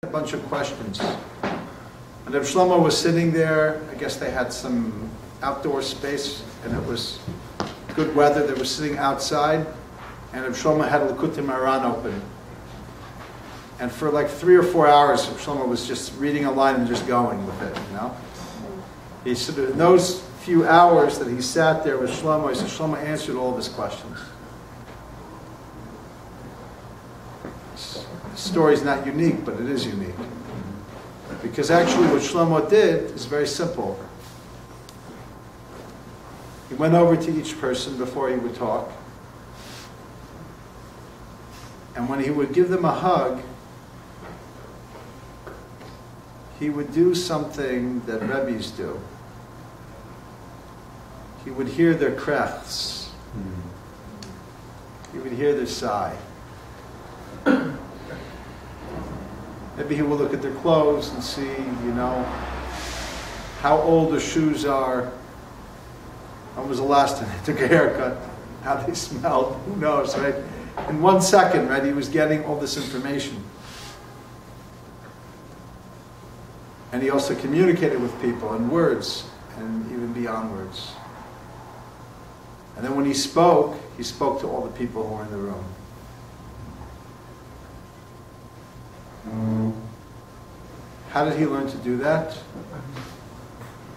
a bunch of questions. And Rabbi Shlomo was sitting there. I guess they had some outdoor space, and it was good weather. They were sitting outside, and Rabbi Shlomo had a Likutei Moharan open. And for like 3 or 4 hours, Rabbi Shlomo was just reading a line and just going with it, you know? He said in those few hours that he sat there with Shlomo, he said Shlomo answered all of his questions. The story is not unique, but it is unique. Because actually what Shlomo did is very simple. He went over to each person before he would talk. And when he would give them a hug, he would do something that Rabbis do. He would hear their krechs. He would hear their sigh. Maybe he will look at their clothes and see, you know, how old their shoes are. When was the last time they took a haircut? How they smelled? Who knows, right? In 1 second, right, he was getting all this information. And he also communicated with people in words and even beyond words. And then when he spoke to all the people who were in the room. How did he learn to do that?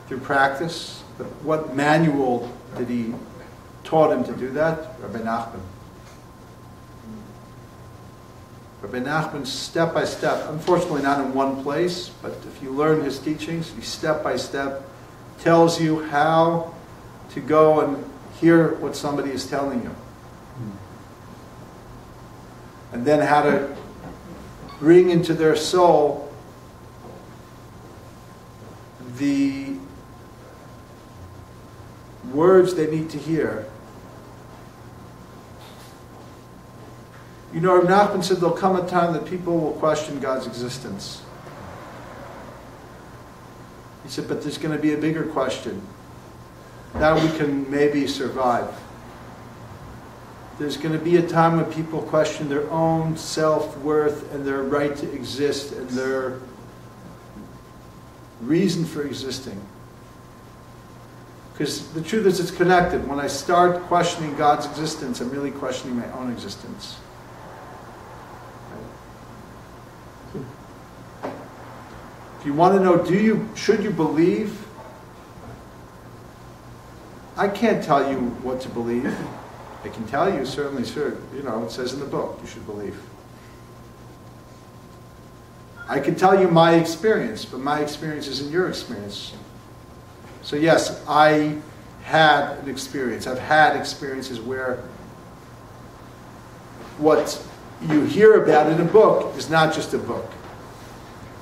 Through practice. But what manual did he taught him to do that? Rabbi Nachman. Rabbi Nachman, step by step, unfortunately not in one place, but if you learn his teachings, he step by step tells you how to go and hear what somebody is telling you. And then how to bring into their soul the words they need to hear. You know, Rabbi Nachman said there'll come a time that people will question God's existence. He said, but there's going to be a bigger question. Now we can maybe survive. There's going to be a time when people question their own self-worth and their right to exist and their reason for existing. Because the truth is it's connected. When I start questioning God's existence, I'm really questioning my own existence. If you want to know, should you believe? I can't tell you what to believe. I can tell you, certainly, sure, you know, it says in the book, you should believe. I can tell you my experience, but my experience isn't your experience. So yes, I had an experience. I've had experiences where what you hear about in a book is not just a book.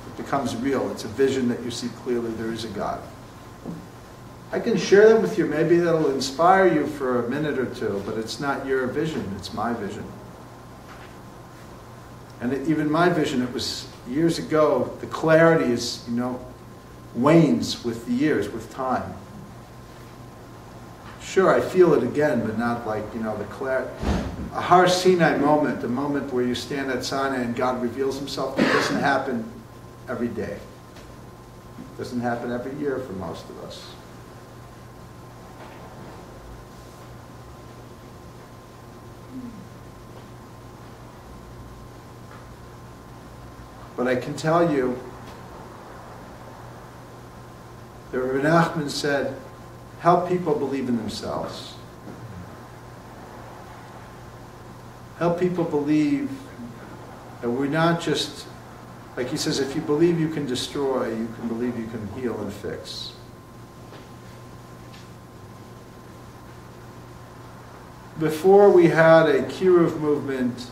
It becomes real. It's a vision that you see clearly there is a God. I can share that with you. Maybe that'll inspire you for a minute or two, but it's not your vision. It's my vision. And even my vision, it was years ago. The clarity is, you know, wanes with the years, with time. Sure, I feel it again, but not like, you know, a Har Sinai moment, the moment where you stand at Sinai and God reveals himself, it doesn't happen every day. It doesn't happen every year for most of us. But I can tell you that Rabbi Nachman said, help people believe in themselves. Help people believe that we're not just, like he says, if you believe you can destroy, you can believe you can heal and fix. Before we had a Kiruv movement,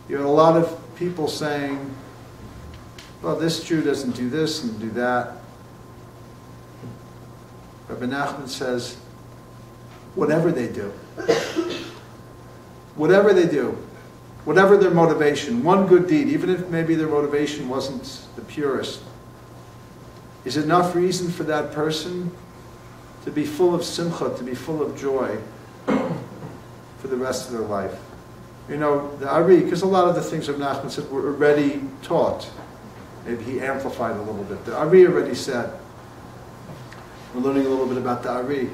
you had a lot of people saying, well, this Jew doesn't do this and do that. Rabbi Nachman says, whatever they do, whatever they do, whatever their motivation, one good deed, even if maybe their motivation wasn't the purest, is enough reason for that person to be full of simcha, to be full of joy for the rest of their life. You know, the Ari, because a lot of the things Rabbi Nachman said were already taught. Maybe he amplified a little bit. The Ari already said. We're learning a little bit about the Ari.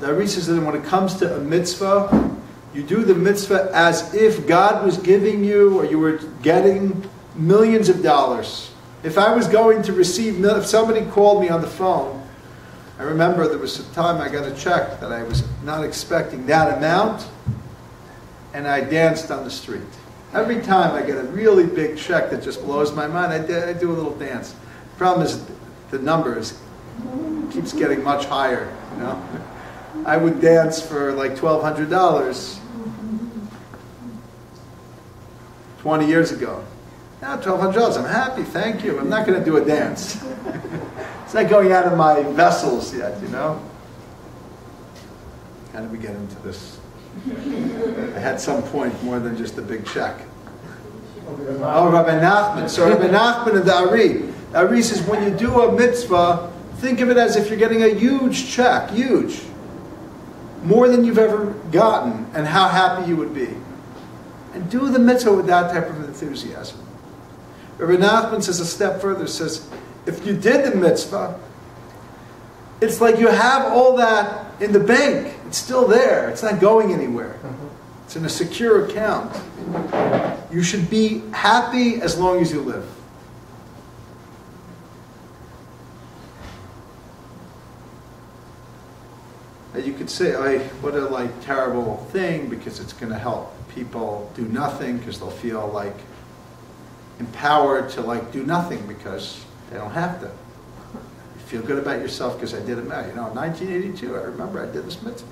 The Ari says that when it comes to a mitzvah, you do the mitzvah as if God was giving you, or you were getting millions of dollars. If I was going to receive, if somebody called me on the phone, I remember there was a time I got a check that I was not expecting that amount, and I danced on the street. Every time I get a really big check that just blows my mind, I do a little dance. The problem is the number keeps getting much higher. You know, I would dance for like $1,200 20 years ago. Now $1,200, I'm happy, thank you. I'm not going to do a dance. It's not going out of my vessels yet, you know. How did we get into this? I had some point more than just a big check. Oh, Rabbi Nachman. So Rabbi Nachman and the Ari. The Ari says when you do a mitzvah, think of it as if you're getting a huge check, huge. More than you've ever gotten, and how happy you would be. And do the mitzvah with that type of enthusiasm. Rabbi Nachman says a step further, says, if you did the mitzvah, it's like you have all that in the bank. It's still there. It's not going anywhere. It's in a secure account. You should be happy as long as you live. And you could say, what a terrible thing, because it's going to help people do nothing, because they'll feel empowered to do nothing because they don't have to. You feel good about yourself because I did it. You know, in 1982, I remember I did this mitzvah.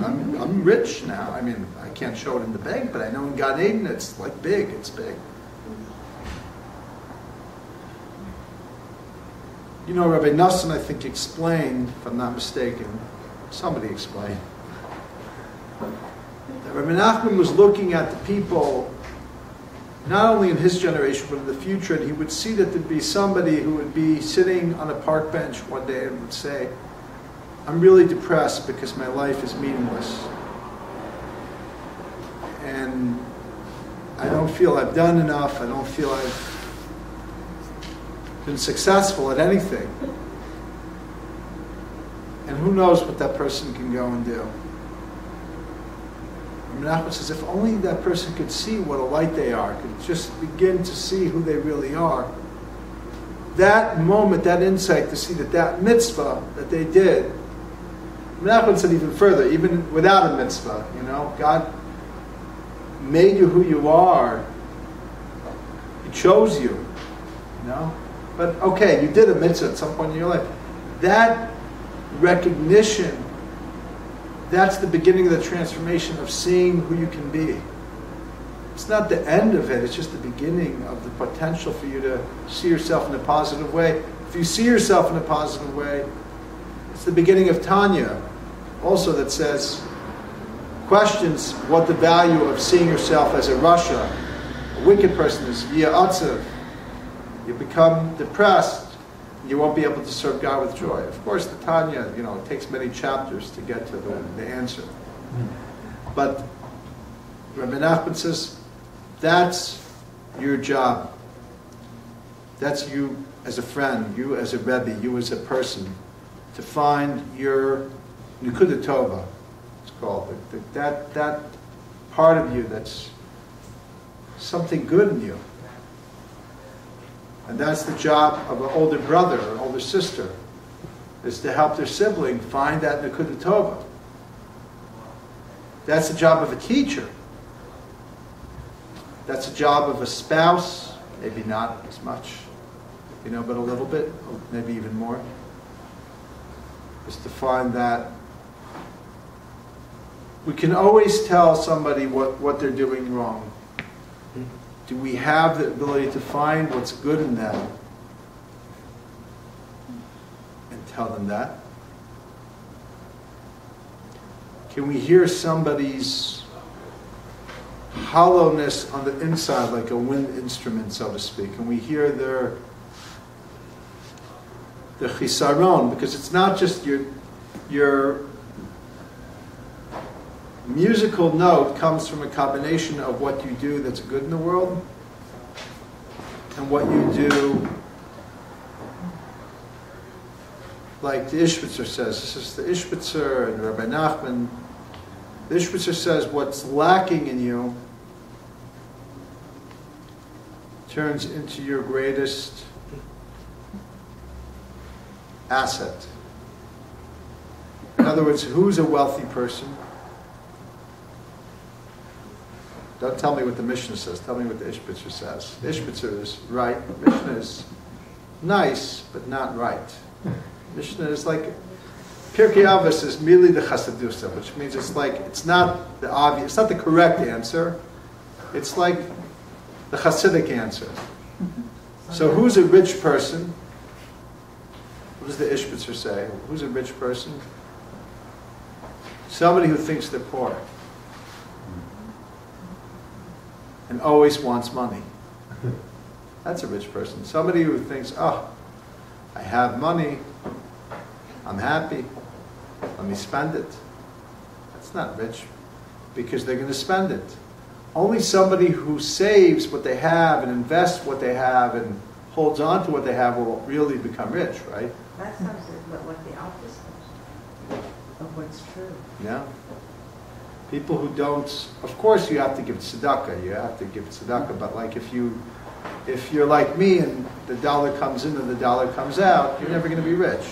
I'm rich now. I mean, I can't show it in the bank, but I know in Gan Eden it's big. It's big. You know, Rabbi Nassan, I think, explained, if I'm not mistaken, somebody explained, that Rabbi Nachman was looking at the people, not only in his generation, but in the future, and he would see that there'd be somebody who would be sitting on a park bench one day and would say, I'm really depressed because my life is meaningless. And I don't feel I've done enough. I don't feel I've been successful at anything. And who knows what that person can go and do. Nachman says, if only that person could see what a light they are, could just begin to see who they really are. That moment, that insight to see that mitzvah that they did, Nachman said even further, even without a mitzvah, you know, God made you who you are. He chose you, you know. But okay, you did a mitzvah at some point in your life. That recognition, that's the beginning of the transformation of seeing who you can be. It's not the end of it, it's just the beginning of the potential for you to see yourself in a positive way. If you see yourself in a positive way, it's the beginning of Tanya, also, that says, questions what the value of seeing yourself as a rasha, a wicked person, is via atzav. You become depressed, you won't be able to serve God with joy. Of course, the Tanya, you know, it takes many chapters to get to the answer. But Rabbi Nachman says, that's your job. That's you as a friend, you as a Rebbe, you as a person, to find your Nekuda Tova, it's called. That part of you that's something good in you. And that's the job of an older brother or an older sister, is to help their sibling find that Nekuda Tova. That's the job of a teacher. That's the job of a spouse, maybe not as much, you know, but a little bit, maybe even more, is to find that. We can always tell somebody what they're doing wrong. Do we have the ability to find what's good in them and tell them that? Can we hear somebody's hollowness on the inside, like a wind instrument, so to speak? Can we hear their chisaron? Because it's not just your musical note comes from a combination of what you do that's good in the world and what you do, like the Ishbitzer says. This is the Ishbitzer and Rabbi Nachman. The Ishbitzer says what's lacking in you turns into your greatest asset. In other words, who's a wealthy person? Don't tell me what the Mishnah says. Tell me what the Ishbitzer says. The Ishbitzer is right. The Mishnah is nice, but not right. Mishnah is like Pirkei Avos is merely the Chasadusa, which means it's not the obvious, it's not the correct answer. It's like the Hasidic answer. So who's a rich person? What does the Ishbitzer say? Who's a rich person? Somebody who thinks they're poor and always wants money. That's a rich person. Somebody who thinks, oh, I have money, I'm happy, let me spend it. That's not rich, because they're going to spend it. Only somebody who saves what they have and invests what they have and holds on to what they have will really become rich, right? That sounds like the opposite of what's true. Yeah. People who don't, of course you have to give tzedakah, but like if you're like me and the dollar comes in and the dollar comes out, you're never going to be rich.